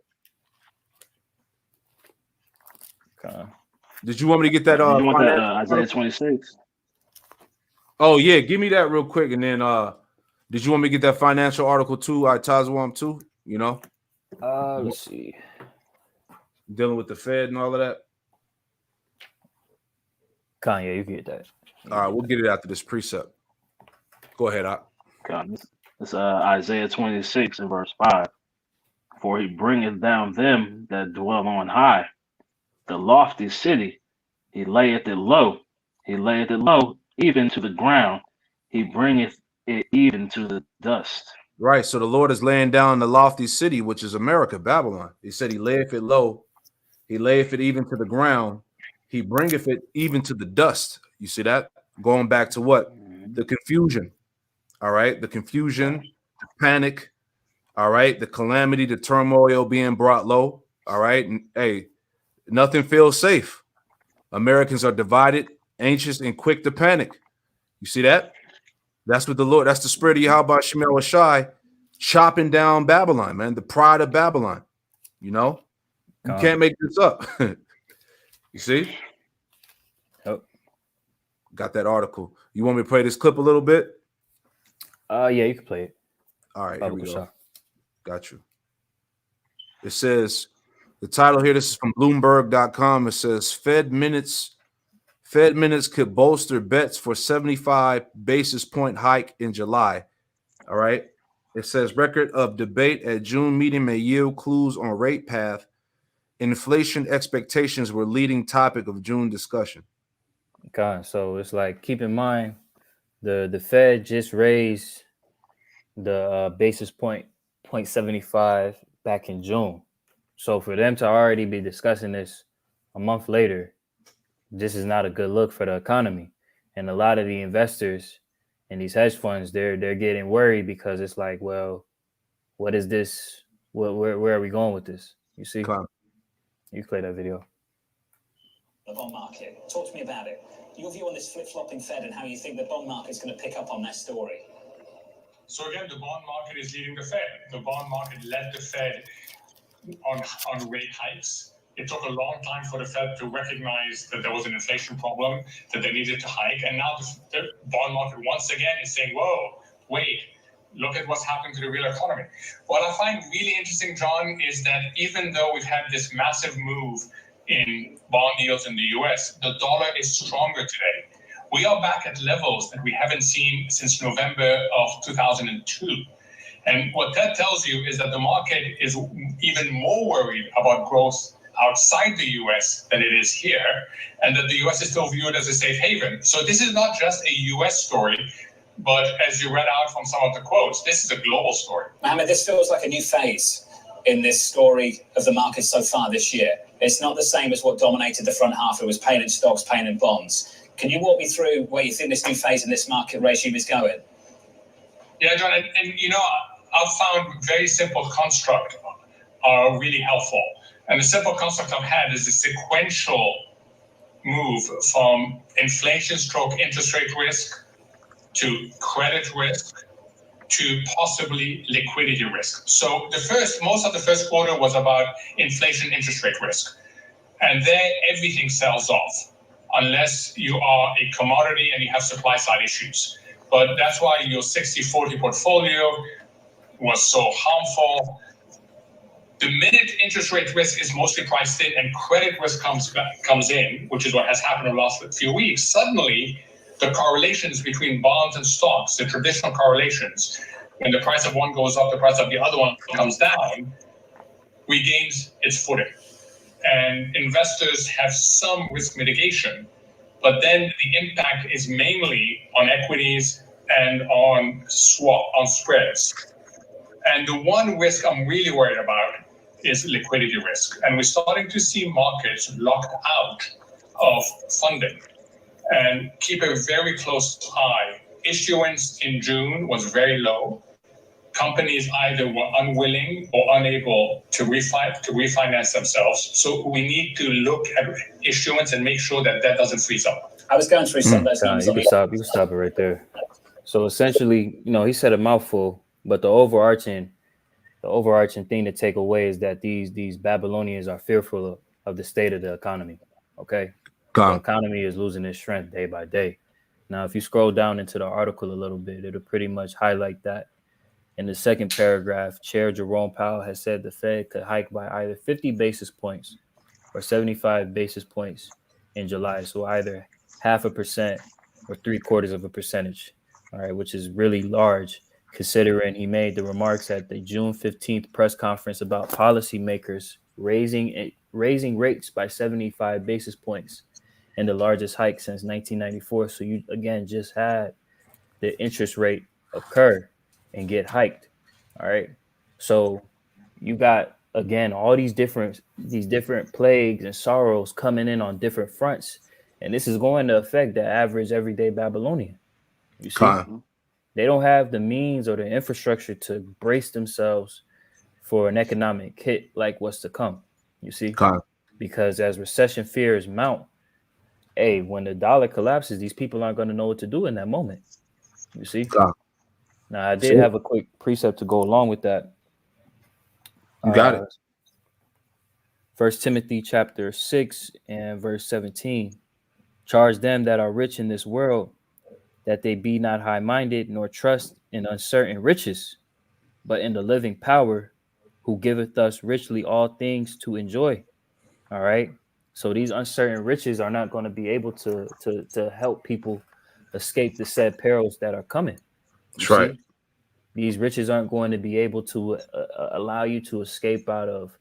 Did you want me to get that? You want that Isaiah 26? Oh yeah, give me that real quick, and then did you want me to get that financial article too? Tazwam too. You know, Let's see. dealing with the Fed and all of that. Kanye, you can get that. All right, we'll get it after this precept. Go ahead, God, this Isaiah 26 and verse 5. For he bringeth down them that dwell on high, the lofty city. He layeth it low. He layeth it low, even to the ground. He bringeth it even to the dust. Right. So the Lord is laying down the lofty city, which is America, Babylon. He said he layeth it low. He layeth it even to the ground. He bringeth it even to the dust. You see that? Going back to what? The confusion. All right. The confusion, the panic. All right. The calamity, the turmoil being brought low. All right. And, hey, nothing feels safe. Americans are divided, anxious, and quick to panic. You see that? That's what the Lord, that's the spirit of Yahweh Shemel Ashai chopping down Babylon, man, the pride of Babylon. You know, you can't make this up. You see? Yep. Got that article. You want me to play this clip a little bit? Yeah, you can play it. All right, here we go. Got you. It says, the title here, this is from Bloomberg.com. It says, Fed minutes could bolster bets for 75 basis point hike in July. All right. It says record of debate at June meeting may yield clues on rate path. Inflation expectations were leading topic of June discussion. Okay, so it's like, keep in mind, the Fed just raised the basis point 0.75 back in June. So for them to already be discussing this a month later, this is not a good look for the economy. And a lot of the investors in these hedge funds, they're getting worried because it's like, well, what is this? Where are we going with this? You see? You play that video. The bond market. Talk to me about it. Your view on this flip-flopping Fed and how you think the bond market is going to pick up on that story. So again, the bond market is leading the Fed. The bond market led the Fed on rate hikes. It took a long time for the Fed to recognize that there was an inflation problem, that they needed to hike. And now the bond market once again is saying, whoa, wait, look at what's happening to the real economy. What I find really interesting, John, is that even though we've had this massive move in bond yields in the US, the dollar is stronger today. We are back at levels that we haven't seen since November of 2002. And what that tells you is that the market is even more worried about growth outside the US than it is here, and that the US is still viewed as a safe haven. So this is not just a US story, but as you read out from some of the quotes, this is a global story. Mohammed, this feels like a new phase in this story of the market so far this year. It's not the same as what dominated the front half. It was pain in stocks, pain in bonds. Can you walk me through where you think this new phase in this market regime is going? Yeah, John, and you know, I've found very simple construct are really helpful. And the simple construct I've had is a sequential move from inflation stroke interest rate risk to credit risk to possibly liquidity risk. So most of the first quarter was about inflation interest rate risk. And there everything sells off unless you are a commodity and you have supply side issues. But that's why your 60-40 portfolio was so harmful. The minute interest rate risk is mostly priced in and credit risk comes in, which is what has happened in the last few weeks, suddenly the correlations between bonds and stocks, the traditional correlations, when the price of one goes up, the price of the other one comes down, regains its footing. And investors have some risk mitigation, but then the impact is mainly on equities and on spreads. And the one risk I'm really worried about is liquidity risk. And we're starting to see markets locked out of funding and keep a very close eye. Issuance in June was very low. Companies either were unwilling or unable to refinance themselves. So we need to look at issuance and make sure that that doesn't freeze up. I was going through some of those numbers. You can stop it right there. So essentially, he said a mouthful, but the overarching thing to take away is that these Babylonians are fearful of the state of the economy. Okay, the economy is losing its strength day by day. Now, if you scroll down into the article a little bit, it'll pretty much highlight that. In the second paragraph, Chair Jerome Powell has said the Fed could hike by either 50 basis points or 75 basis points in July. So either 0.5% or 0.75%. All right, which is really large considering he made the remarks at the June 15th press conference about policymakers raising rates by 75 basis points and the largest hike since 1994. So you again just had the interest rate occur and get hiked. All right. So you got again all these different plagues and sorrows coming in on different fronts. And this is going to affect the average everyday Babylonian. You see, they don't have the means or the infrastructure to brace themselves for an economic hit like what's to come. You see, because as recession fears mount, hey, when the dollar collapses, these people aren't going to know what to do in that moment. You see? Now, I did have a quick precept to go along with that. You got it. 1 Timothy chapter 6 and verse 17. Charge them that are rich in this world, that they be not high-minded, nor trust in uncertain riches, but in the living power, who giveth us richly all things to enjoy. All right. So these uncertain riches are not going to be able to help people escape the said perils that are coming. That's right. These riches aren't going to be able to allow you to escape out of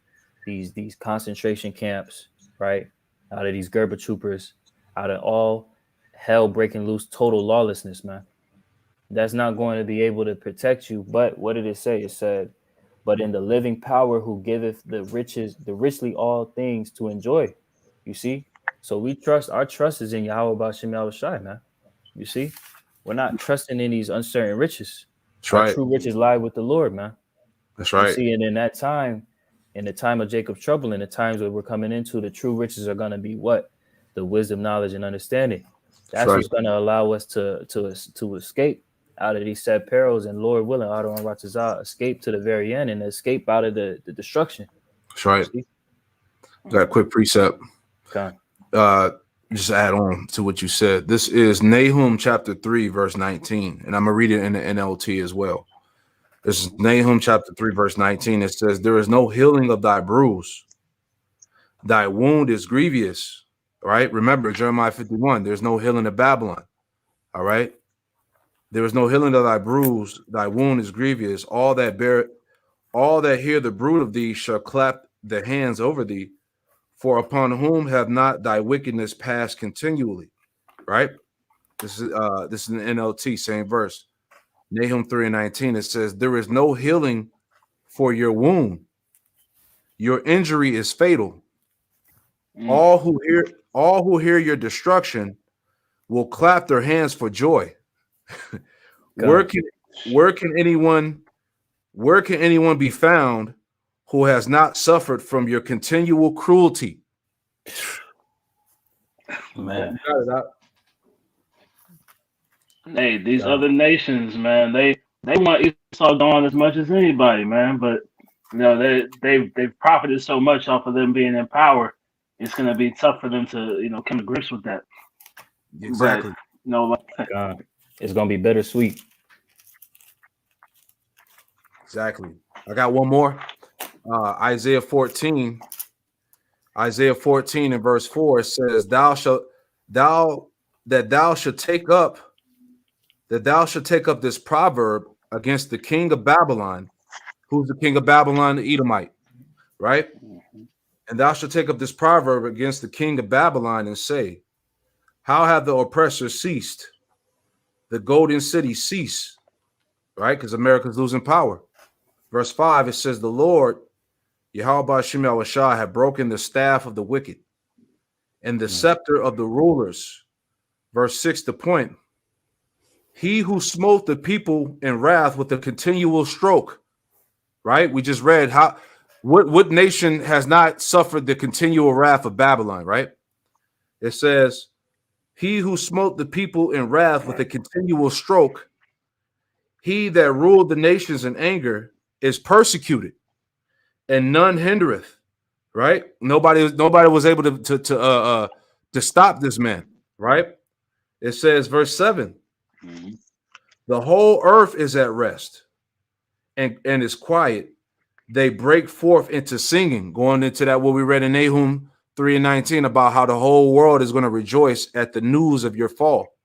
these concentration camps, right? Out of these Gerber troopers, out of all hell breaking loose, total lawlessness, man. That's not going to be able to protect you. But what did it say? It said, but in the living power who giveth the richly all things to enjoy. You see? So our trust is in Yahweh B'Shem Yahushai, man. You see? We're not trusting in these uncertain riches. That's Our right. true riches lie with the Lord, man. That's right. You see, and in that time, in the time of Jacob's trouble, in the times that we're coming into, the true riches are going to be what? The wisdom, knowledge, and understanding. That's what's going to allow us to escape out of these said perils, and Lord willing, out of Ratazah, escape to the very end and escape out of the destruction. That's right. Got a quick precept. Okay. Just add on to what you said. This is Nahum chapter 3, verse 19. And I'm going to read it in the NLT as well. This is Nahum chapter 3, verse 19. It says, there is no healing of thy bruise. Thy wound is grievous. All right. Remember, Jeremiah 51, there's no healing of Babylon. All right. There is no healing of thy bruise. Thy wound is grievous. All that hear the bruit of thee shall clap their hands over thee. For upon whom have not thy wickedness passed continually? Right? This is an NLT, same verse. Nahum 3 and 19. It says, there is no healing for your wound. Your injury is fatal. All who hear your destruction will clap their hands for joy. Where can anyone be found who has not suffered from your continual cruelty? Man. Hey, these other nations, man, they want Esau gone as much as anybody, man. But you know, they've profited so much off of them being in power. It's gonna be tough for them to, come to grips with that. Exactly. But, it's gonna be bittersweet. Exactly. I got one more. Isaiah 14 and verse 4 says, thou shalt take up this proverb against the king of Babylon. Who's the king of Babylon? The Edomite, right? And thou shalt take up this proverb against the king of Babylon and say, how have the oppressors ceased? The golden city cease, right? Because America's losing power. Verse 5, it says, the Lord, Yahweh B'Shem Yahushai, have broken the staff of the wicked and the scepter of the rulers. Verse 6, the point. He who smote the people in wrath with a continual stroke, right? We just read what nation has not suffered the continual wrath of Babylon, right? It says, he who smote the people in wrath with a continual stroke, he that ruled the nations in anger is persecuted, and none hindereth. Right? Nobody was able to stop this man. Right? It says, verse 7, Mhm. the whole earth is at rest and is quiet. They break forth into singing, going into that what we read in Nahum 3:19 about how the whole world is going to rejoice at the news of your fall,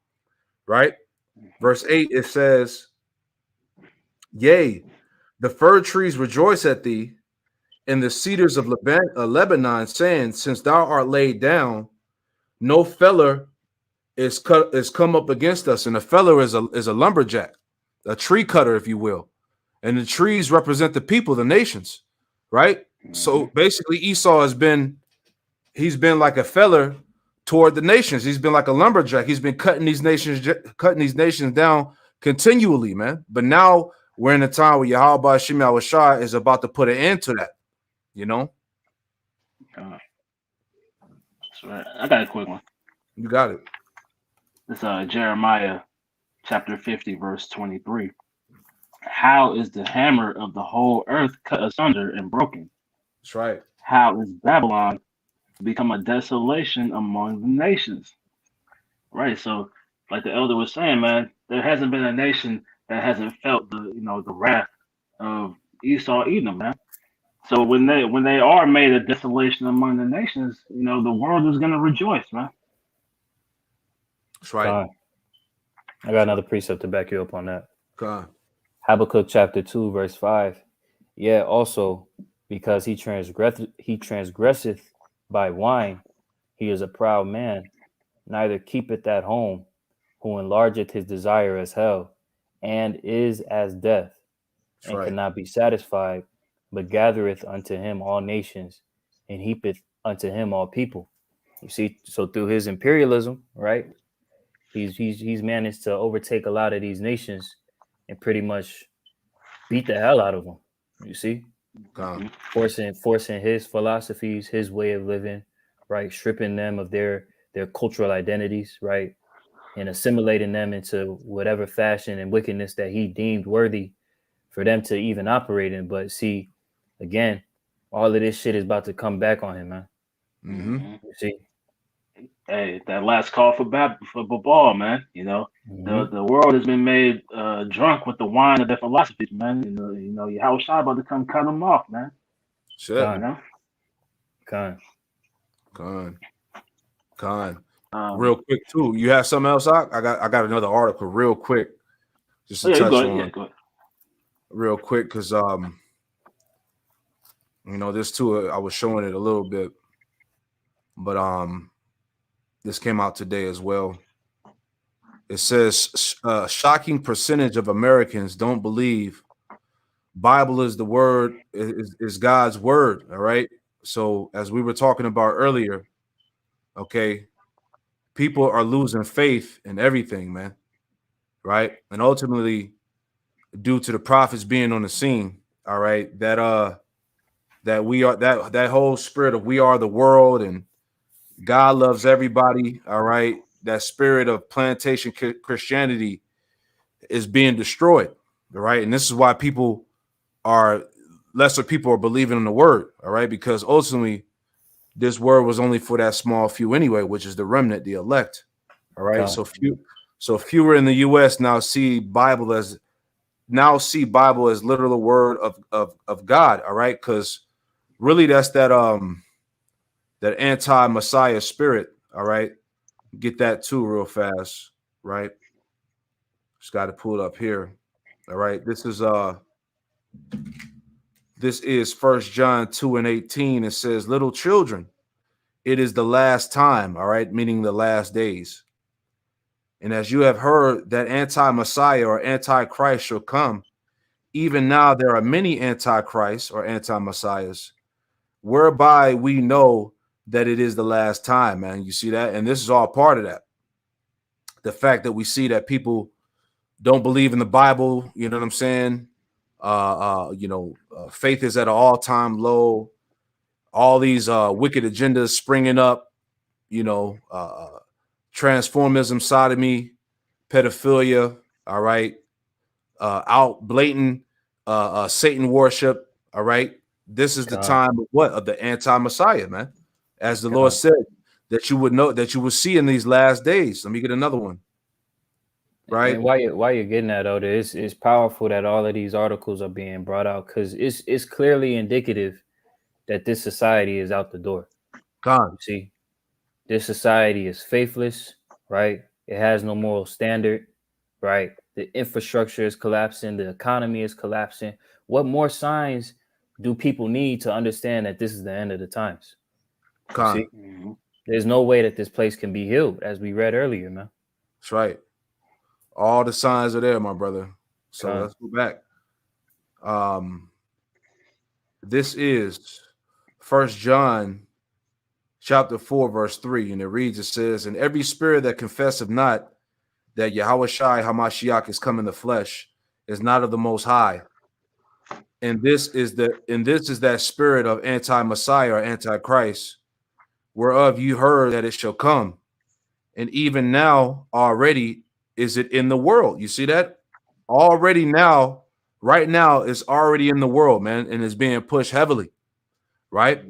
right? Verse 8, it says, yea, the fir trees rejoice at thee, and the cedars of Lebanon, saying, since thou art laid down, no feller is come up against us. And a feller is a lumberjack, a tree cutter, if you will. And the trees represent the people, the nations, right? So basically, Esau he's been like a feller toward the nations. He's been like a lumberjack. He's been cutting these nations down continually, man. But now we're in a time where Yahweh Shem Shah is about to put an end to that. You know, That's right. I got a quick one. you got it. It's Jeremiah chapter 50, verse 23. How is the hammer of the whole earth cut asunder and broken? That's right. How is Babylon become a desolation among the nations? Right. So, like the elder was saying, man, there hasn't been a nation that hasn't felt the wrath of Esau Edom, man. So when they are made a desolation among the nations, the world is gonna rejoice, man. That's right. I got another precept to back you up on that. God. Habakkuk chapter 2, verse 5. Yeah, also, because he transgresseth by wine, he is a proud man, neither keepeth at home, who enlargeth his desire as hell, and is as death, That's and right. cannot be satisfied, but gathereth unto him all nations, and heapeth unto him all people. You see, so through his imperialism, right? He's managed to overtake a lot of these nations and pretty much beat the hell out of them. You see, God. forcing his philosophies, his way of living, right, stripping them of their cultural identities, right, and assimilating them into whatever fashion and wickedness that he deemed worthy for them to even operate in. But see, again, all of this shit is about to come back on him, man. Mm-hmm. You see, Hey, that last call for Babal, man. The world has been made drunk with the wine of their philosophies, man. Yahweh Shai about to come cut them off, man. Shit. Con. Real quick too. You have something else? I got another article real quick, just to touch on. Yeah, go ahead. Real quick, because this too. I was showing it a little bit, but this came out today as well. It says shocking percentage of Americans don't believe Bible is the word, is God's word. All right. So as we were talking about earlier, okay, people are losing faith in everything, man. Right. And ultimately, due to the prophets being on the scene, all right, that we are that whole spirit of we are the world and God loves everybody, all right, that spirit of plantation Christianity is being destroyed, all right, and this is why lesser people are believing in the word, all right, because ultimately this word was only for that small few anyway, which is the remnant, the elect, all right. So fewer in the U.S. now see Bible as literal word of God, all right, because really that's that anti-Messiah spirit, all right. Get that too real fast, right? Just got to pull it up here. All right. This is 1 John 2:18. It says, little children, it is the last time, all right, meaning the last days. And as you have heard that anti-Messiah or anti-Christ shall come, even now there are many anti-Christs or anti-Messiahs, whereby we know that it is the last time, man. You see that? And this is all part of that. The fact that we see that people don't believe in the Bible, you know what I'm saying? Faith is at an all-time low. All these wicked agendas springing up, transformism, sodomy, pedophilia, all right, out blatant Satan worship, all right. This is the time of what? Of the anti-Messiah, man. As the Lord said, that you would know, that you will see in these last days. Let me get another one. right? And while you're getting that out, it's powerful that all of these articles are being brought out because it's clearly indicative that this society is out the door. Con, You see, this society is faithless, right? It has no moral standard, right? The infrastructure is collapsing, the economy is collapsing. What more signs do people need to understand that this is the end of the times? You con. see, there's no way that this place can be healed, as we read earlier, man. That's right. All the signs are there, my brother. So Con. let's go back. This is 1 John chapter 4, verse 3, and it reads, it says, and every spirit that confesseth not that Yahweh Shai Hamashiach is come in the flesh is not of the Most High. And this is that spirit of anti-Messiah or antichrist, whereof you heard that it shall come. And even now already is it in the world. You see that? Already now, right now, it's already in the world, man, and it's being pushed heavily, right?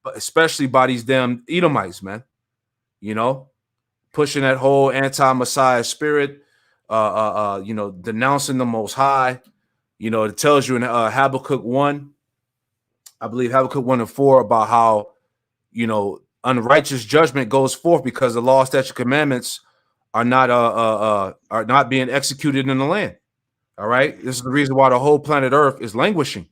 But especially by these damn Edomites, man. You know, pushing that whole anti-Messiah spirit, denouncing the Most High. You know, it tells you in Habakkuk 1, I believe Habakkuk 1 and 4, about how, you know, unrighteous judgment goes forth because the law, statute, commandments are not being executed in the land. All right. This is the reason why the whole planet Earth is languishing.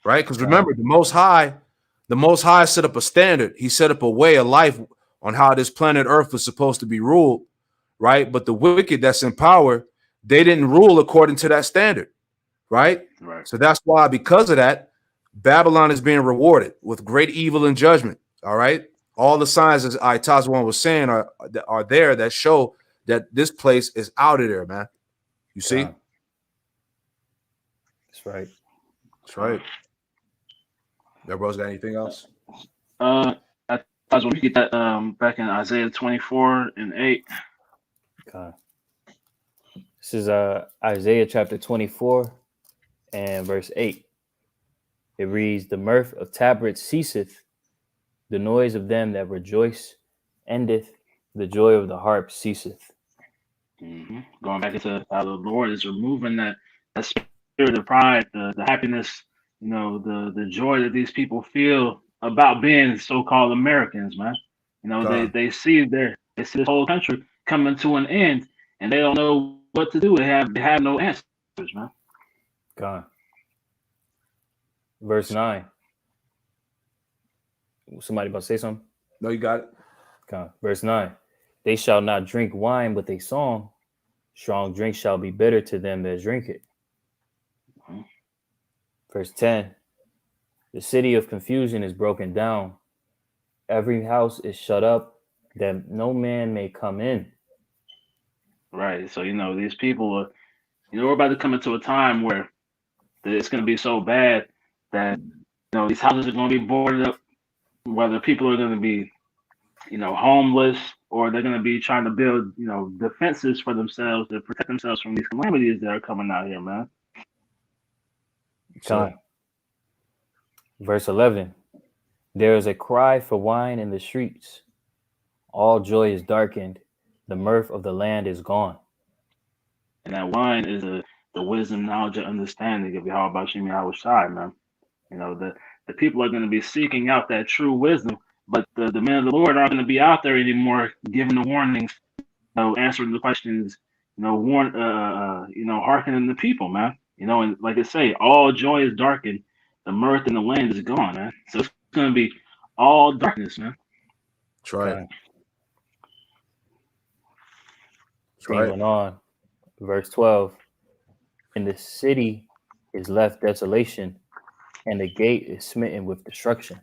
Right. Because remember, the Most High set up a standard. He set up a way of life on how this planet Earth was supposed to be ruled. Right. But the wicked that's in power, they didn't rule according to that standard. Right. So that's why, because of that, Babylon is being rewarded with great evil and judgment. All right. All the signs, as Tazwan was saying, are there that show that this place is out of there, man. You see? That's right. That's right. Everybody's got anything else? I was when we get that back in Isaiah 24 and 8. Okay. This is Isaiah chapter 24 and verse 8. It reads, the mirth of tabrets ceaseth, the noise of them that rejoice endeth, the joy of the harp ceaseth. Going back into how the Lord is removing that spirit of pride, the happiness, you know, the joy that these people feel about being so-called Americans, man. You know, they see this whole country coming to an end, and they don't know what to do. They have no answers, man. God. Verse 9. Somebody about to say something? No, you got it. God. Verse 9. They shall not drink wine with a song. Strong drink shall be bitter to them that drink it. Verse 10. The city of confusion is broken down. Every house is shut up, that no man may come in. Right. So, you know, these people are, you know, we're about to come into a time where it's going to be so bad that, you know, these houses are going to be boarded up, whether people are going to be, you know, homeless, or they're going to be trying to build, you know, defenses for themselves to protect themselves from these calamities that are coming out here, man. God. Verse 11. There is a cry for wine in the streets. All joy is darkened. The mirth of the land is gone. And that wine is the wisdom, knowledge, and understanding of Yahweh Bashim Yahweh Shai, man. You know, the people are going to be seeking out that true wisdom, but the men of the Lord aren't going to be out there anymore giving the warnings, you know, answering the questions, you know, hearkening the people, man. You know, and like I say, all joy is darkened. The mirth in the land is gone, man. So it's going to be all darkness, man. That's right. That's right. Going on. Verse 12. And the city is left desolation, and the gate is smitten with destruction.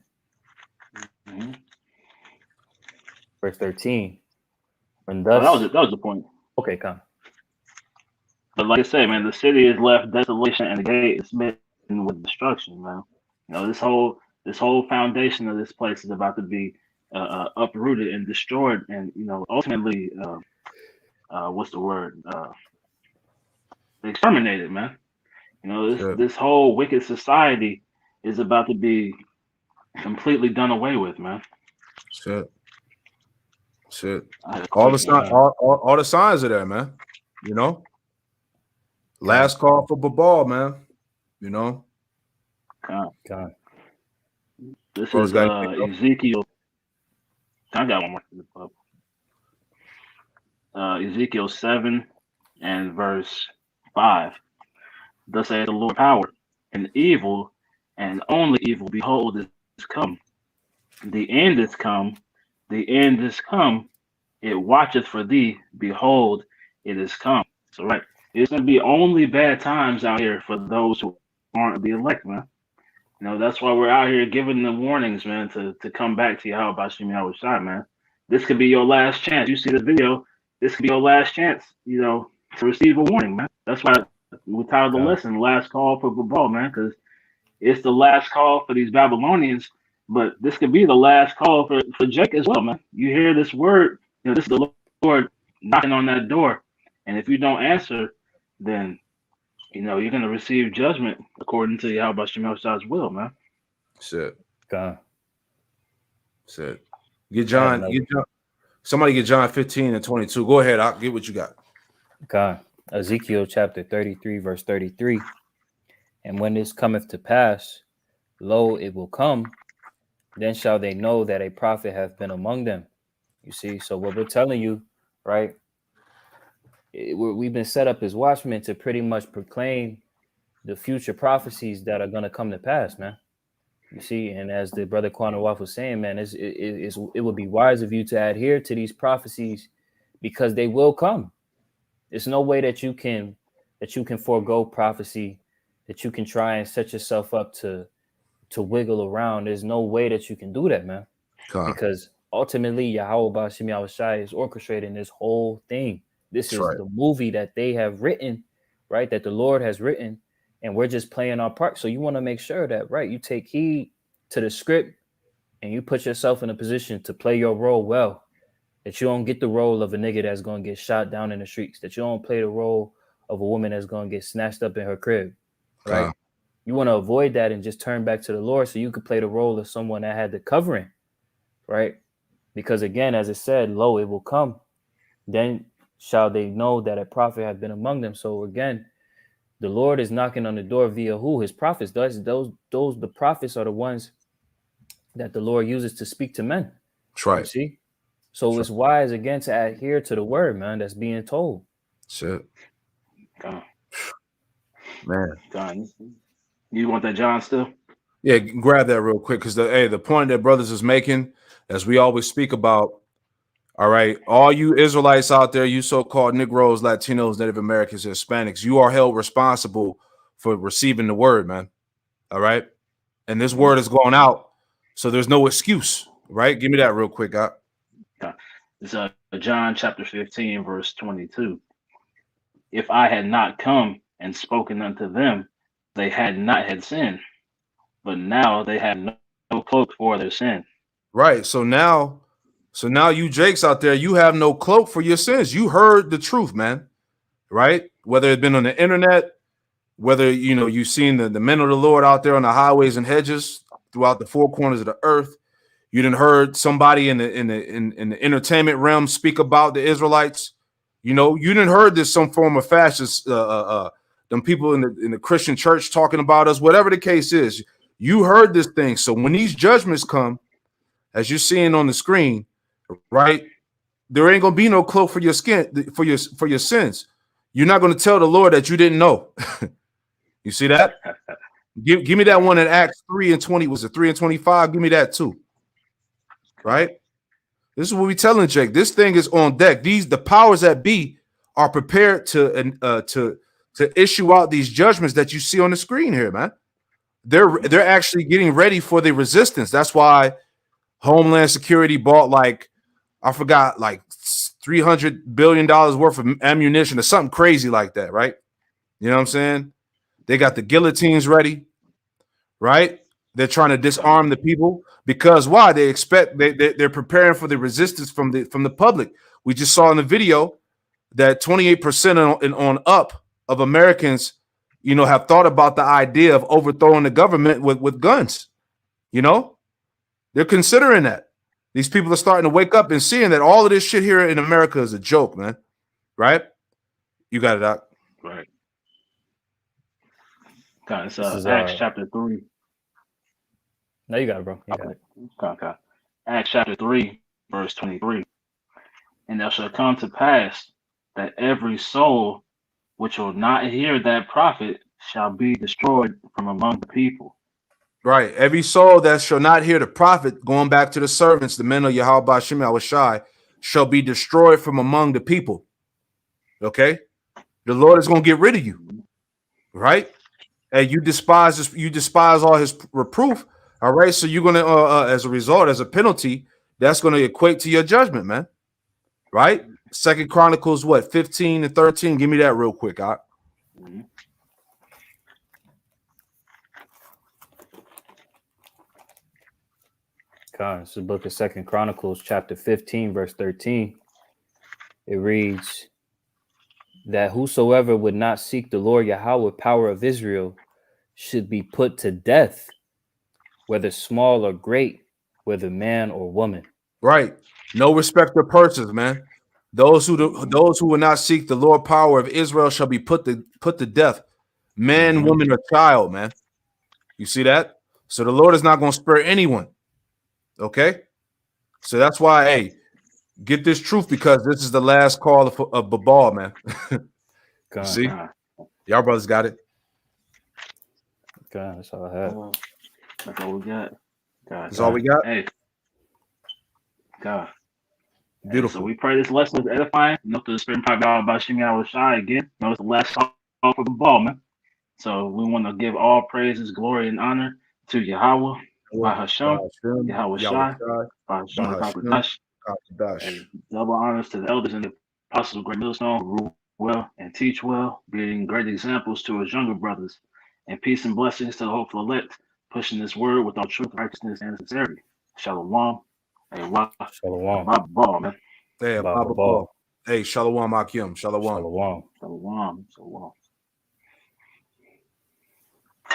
Verse 13. When thus, that was the point. Okay, come. But like I say, man, the city is left desolation, and the gate is smitten with destruction, man. You know, this whole foundation of this place is about to be uprooted and destroyed, and, you know, ultimately, what's the word? Exterminated, man. You know, this whole wicked society is about to be completely done away with, man. Shit. All the signs are there, man. You know, last call for Babal, man. You know, God. This Bro's is got anything else? Ezekiel. I got one more. Ezekiel 7 and verse 5. Thus saith the Lord power, and evil, and only evil, behold, is come. The end is come, the end is come. It watcheth for thee, behold, it is come. So right, it's gonna be only bad times out here for those who aren't the elect, man. You know, that's why we're out here giving the warnings, man, to come back to Yahweh Bashim Yahweh Shai, man. This could be your last chance. You see this video, this could be your last chance, you know, to receive a warning, man. That's why we titled the lesson Last Call for Babal, man, because it's the last call for these Babylonians, but this could be the last call for Jake as well, man. You hear this word, you know, this is the Lord knocking on that door. And if you don't answer, then you know you're gonna receive judgment according to Yahweh Shemel Shah's will, man. Shit. God. Shit. Get John. Somebody get John 15 and 22. Go ahead. I'll get what you got. God. Ezekiel chapter 33, verse 33. And when this cometh to pass, lo, it will come, then shall they know that a prophet hath been among them. You see, so what we're telling you, right? We've been set up as watchmen to pretty much proclaim the future prophecies that are going to come to pass, man. You see, and as the brother Quanawaf was saying, man, it would be wise of you to adhere to these prophecies because they will come. There's no way that you can forego prophecy, that you can try and set yourself up to wiggle around. There's no way that you can do that, man. Because ultimately, Yahweh Bashim Yahweh Shai is orchestrating this whole thing. This is the movie that they have written, right? That the Lord has written, and we're just playing our part. So you want to make sure that, right, you take heed to the script and you put yourself in a position to play your role well. That you don't get the role of a nigga that's going to get shot down in the streets. That you don't play the role of a woman that's going to get snatched up in her crib, right? You want to avoid that and just turn back to the Lord so you could play the role of someone that had the covering, right? Because again, as it said, lo, it will come. Then shall they know that a prophet hath been among them. So again, the Lord is knocking on the door via who? His prophets. The prophets are the ones that the Lord uses to speak to men. That's right. You see? So it's wise again to adhere to the word, man, that's being told. Shit. Man. John, you want that John still? Yeah, grab that real quick because the point that brothers is making, as we always speak about, all right, all you Israelites out there, you so-called Negroes, Latinos, Native Americans, Hispanics, you are held responsible for receiving the word, man. All right, and this word is going out, so there's no excuse, right? Give me that real quick, God. It's John chapter 15, verse 22. If I had not come and spoken unto them, they had not had sin, but now they have no cloak for their sin. Right. So now you Jakes out there, you have no cloak for your sins. You heard the truth, man. Right? Whether it's been on the internet, whether you've seen the men of the Lord out there on the highways and hedges throughout the four corners of the earth. You done heard somebody in the entertainment realm speak about the Israelites. You done heard this some form of fascist them people in the Christian church talking about us, whatever the case is. You heard this thing. So when these judgments come, as you're seeing on the screen, right, there ain't gonna be no cloak for your skin for your sins. You're not gonna tell the Lord that you didn't know. You see that? Give me that one in Acts 3 and 20. Was it 3 and 25? Give me that too. Right? This is what we telling Jake. This thing is on deck. The powers that be are prepared to issue out these judgments that you see on the screen here, man. They're actually getting ready for the resistance. That's why Homeland Security bought like $300 billion worth of ammunition or something crazy like that, right? You know what I'm saying? They got the guillotines ready, right? They're trying to disarm the people because why? They expect they're preparing for the resistance from the public. We just saw in the video that 28% on up of Americans, have thought about the idea of overthrowing the government with guns. They're considering that. These people are starting to wake up and seeing that all of this shit here in America is a joke, man. Right? You got it, Doc. Right. Okay, it's This is, Acts chapter 3. No, you got it, bro. You got it. Okay. Acts chapter 3, verse 23. And it shall come to pass that every soul which will not hear that prophet shall be destroyed from among the people. Right. Every soul that shall not hear the prophet, going back to the servants, the men of Yahweh Shem Yahushai, shall be destroyed from among the people. Okay? The Lord is going to get rid of you. Right? And you despise all his reproof. All right. So you're going to, as a result, as a penalty, that's going to equate to your judgment, man. Right? Second Chronicles, what, 15 and 13? Give me that real quick, Doc. Mhm. It's the book of Second Chronicles, chapter 15, verse 13. It reads that whosoever would not seek the Lord Yahweh, power of Israel, should be put to death, whether small or great, whether man or woman. Right. No respect of persons, man. Those who will not seek the Lord power of Israel shall be put to death. Man, woman, or child, man. You see that? So the Lord is not going to spare anyone. Okay? So that's why, hey, get this truth, because this is the last call of Babal, man. You see? Y'all brothers got it. God, that's all I have. That's all we got. God, That's all we got? Hey. God. Beautiful. So we pray this lesson is edifying. To the spirit and power about Shem Yahushai again. It's the last call for the ball, man. So we want to give all praises, glory, and honor to Yahweh, by Hashem, Yahweh Shai, by Hashem, and double honors to the elders and the apostles of Great Millstone, who rule well and teach well, being great examples to his younger brothers, and peace and blessings to the hopeful elect, pushing this word with all truth, righteousness, and sincerity. Shalom. Hey, Shalom. Babal, man. Hey, Babal. Hey, Shalom Akim. Shalom. Shalom. Shalom. Shalom.